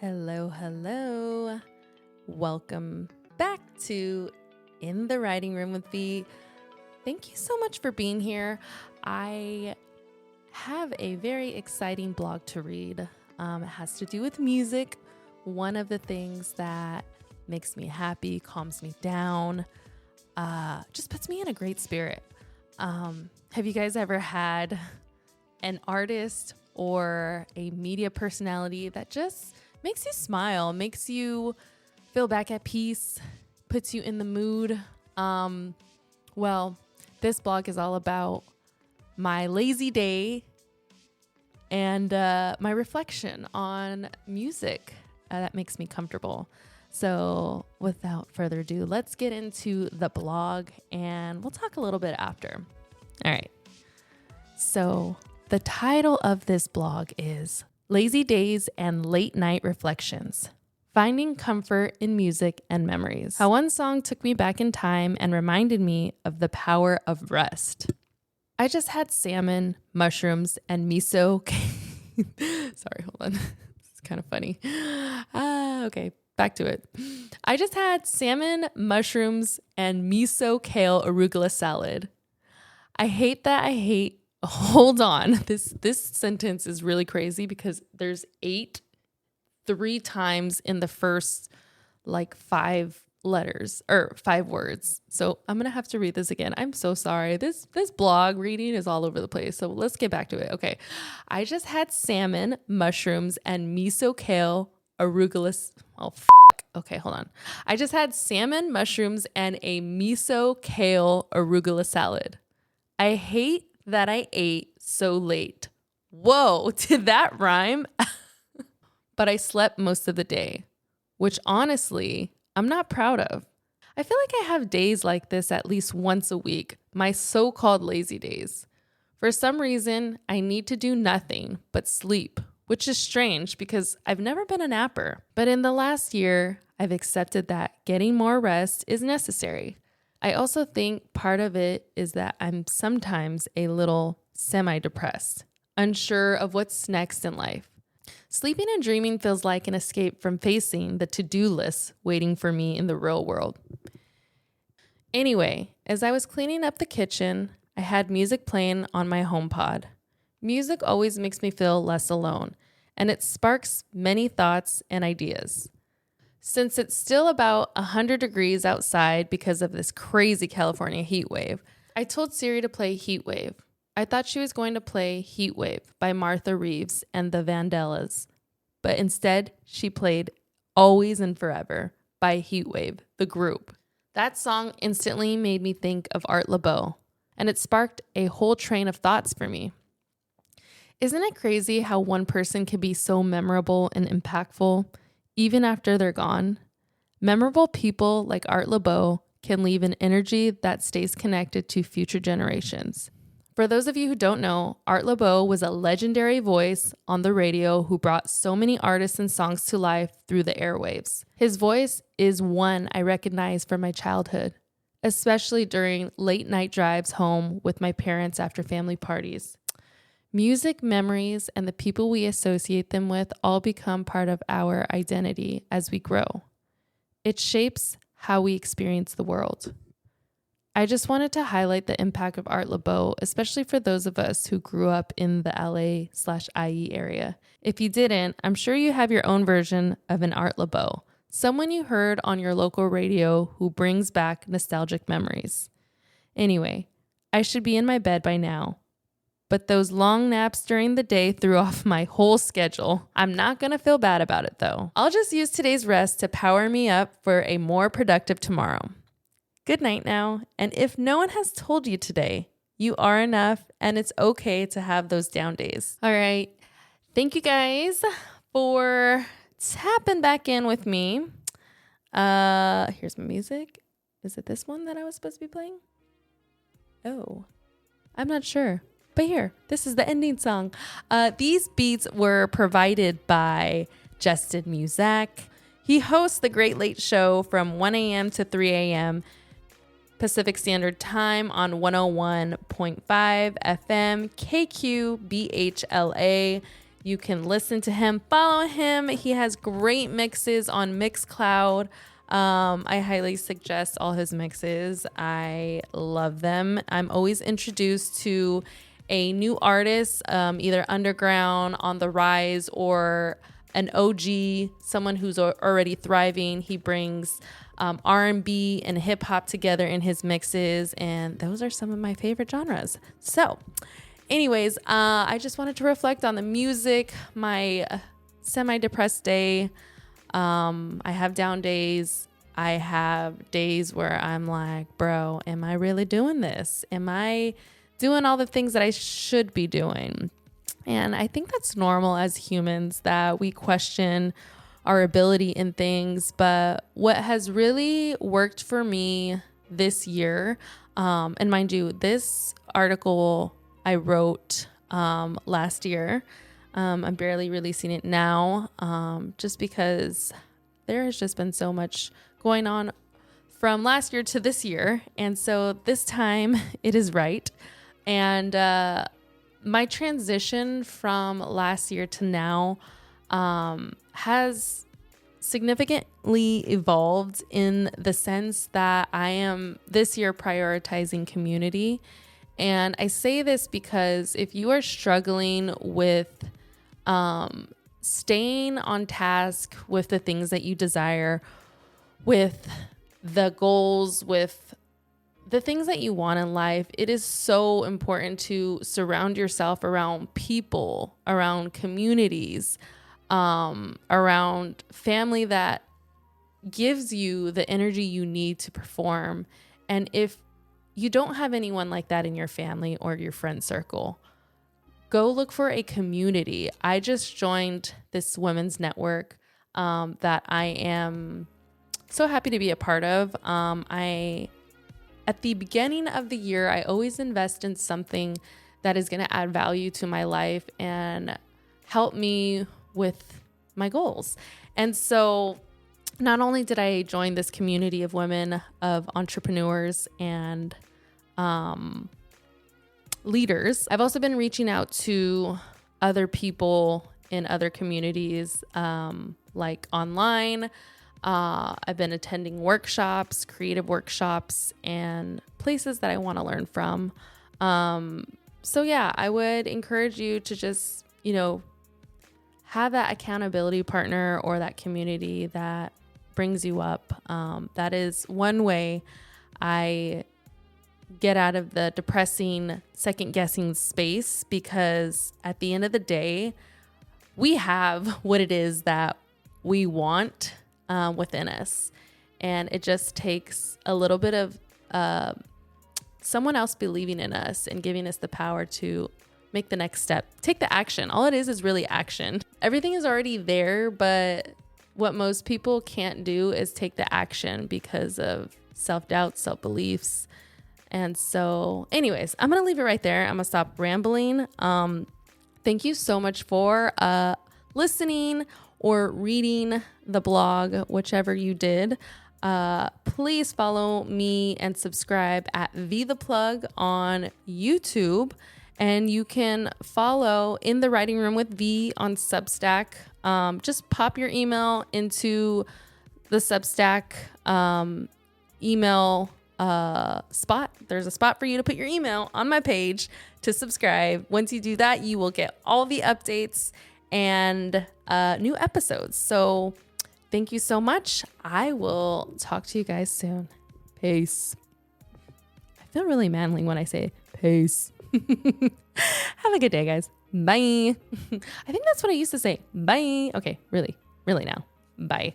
Hello, hello. Welcome back to In the Writing Room with V. Thank you so much for being here. I have a very exciting blog to read. It has to do with music. One of the things that makes me happy, calms me down, just puts me in a great spirit. Have you guys ever had an artist or a media personality that just makes you smile, makes you feel back at peace, puts you in the mood? Well, this blog is all about my lazy day and my reflection on music that makes me comfortable. So without further ado, let's get into the blog and we'll talk a little bit after. All right. So the title of this blog is Lazy Days and Late Night Reflections, Finding Comfort in Music and Memories. How one song took me back in time and reminded me of the power of rest. I just had salmon, mushrooms, and miso. Sorry, hold on. It's kind of funny. Okay, back to it. I just had salmon, mushrooms, and miso kale arugula salad. I hate that I hate. Hold on. This sentence is really crazy because there's 3 times in the first 5 letters or 5 words. So I'm going to have to read this again. I'm so sorry. This blog reading is all over the place. So let's get back to it. Okay. I just had salmon, mushrooms, and miso kale arugula. Okay, hold on. I just had salmon, mushrooms, and a miso kale arugula salad. I hate that I ate so late. Whoa, did that rhyme? But I slept most of the day, which honestly, I'm not proud of. I feel like I have days like this at least once a week, my so-called lazy days. For some reason, I need to do nothing but sleep, which is strange because I've never been a napper. But in the last year, I've accepted that getting more rest is necessary. I also think part of it is that I'm sometimes a little semi-depressed, unsure of what's next in life. Sleeping and dreaming feels like an escape from facing the to-do list waiting for me in the real world. Anyway, as I was cleaning up the kitchen, I had music playing on my HomePod. Music always makes me feel less alone, and it sparks many thoughts and ideas. Since it's still about 100 degrees outside because of this crazy California heat wave, I told Siri to play Heat Wave. I thought she was going to play Heat Wave by Martha Reeves and the Vandellas, but instead she played Always and Forever by Heat Wave, the group. That song instantly made me think of Art Laboe, and it sparked a whole train of thoughts for me. Isn't it crazy how one person can be so memorable and impactful even after they're gone? Memorable people like Art Laboe can leave an energy that stays connected to future generations. For those of you who don't know, Art Laboe was a legendary voice on the radio who brought so many artists and songs to life through the airwaves. His voice is one I recognize from my childhood, especially during late night drives home with my parents after family parties. Music, memories, and the people we associate them with all become part of our identity as we grow. It shapes how we experience the world. I just wanted to highlight the impact of Art Laboe, especially for those of us who grew up in the LA/IE area. If you didn't, I'm sure you have your own version of an Art Laboe, someone you heard on your local radio who brings back nostalgic memories. Anyway, I should be in my bed by now, but those long naps during the day threw off my whole schedule. I'm not going to feel bad about it though. I'll just use today's rest to power me up for a more productive tomorrow. Good night now, and if no one has told you today, you are enough, and it's okay to have those down days. All right, thank you guys for tapping back in with me. Here's my music. Is it this one that I was supposed to be playing? Oh, I'm not sure, but here, this is the ending song. These beats were provided by Justin Muzak. He hosts The Great Late Show from 1 a.m. to 3 a.m. Pacific Standard Time on 101.5 FM KQBHLA You can listen to him, follow him. He has great mixes on Mixcloud. I highly suggest all his mixes. I love them. I'm always introduced to a new artist, either underground, on the rise, or an OG, someone who's already thriving. He brings R&B and hip hop together in his mixes, and those are some of my favorite genres. So anyways, I just wanted to reflect on the music, my semi-depressed day. I have down days. I have days where I'm like, bro, am I really doing this? Am I doing all the things that I should be doing? And I think that's normal as humans, that we question our ability in things. But what has really worked for me this year, and mind you, this article I wrote last year. I'm barely releasing it now, just because there has just been so much going on from last year to this year. And so this time it is right. And my transition from last year to now has significantly evolved, in the sense that I am this year prioritizing community. And I say this because if you are struggling with staying on task with the things that you desire, with the goals, with the things that you want in life, it is so important to surround yourself around people, around communities, around family that gives you the energy you need to perform. And if you don't have anyone like that in your family or your friend circle, go look for a community. I just joined this women's network that I am so happy to be a part of. At the beginning of the year, I always invest in something that is going to add value to my life and help me with my goals. And so not only did I join this community of women, of entrepreneurs and leaders, I've also been reaching out to other people in other communities, like online. I've been attending workshops, creative workshops, and places that I want to learn from. So yeah, I would encourage you to just, have that accountability partner or that community that brings you up. That is one way I get out of the depressing, second-guessing space, because at the end of the day, we have what it is that we want within us. And it just takes a little bit of someone else believing in us and giving us the power to make the next step, take the action. All it is really action. Everything is already there, but what most people can't do is take the action because of self-doubt, self-beliefs. And so anyways, I'm going to leave it right there. I'm going to stop rambling. Thank you so much for listening or reading the blog, whichever you did. Please follow me and subscribe at V The Plug on YouTube. And you can follow In the Writing Room with V on Substack. Just pop your email into the Substack email spot. There's a spot for you to put your email on my page to subscribe. Once you do that, you will get all the updates and new episodes. So thank you so much. I will talk to you guys soon. Peace. I feel really manly when I say peace. Have a good day, guys. Bye. I think that's what I used to say. Bye. Okay, really now. Bye.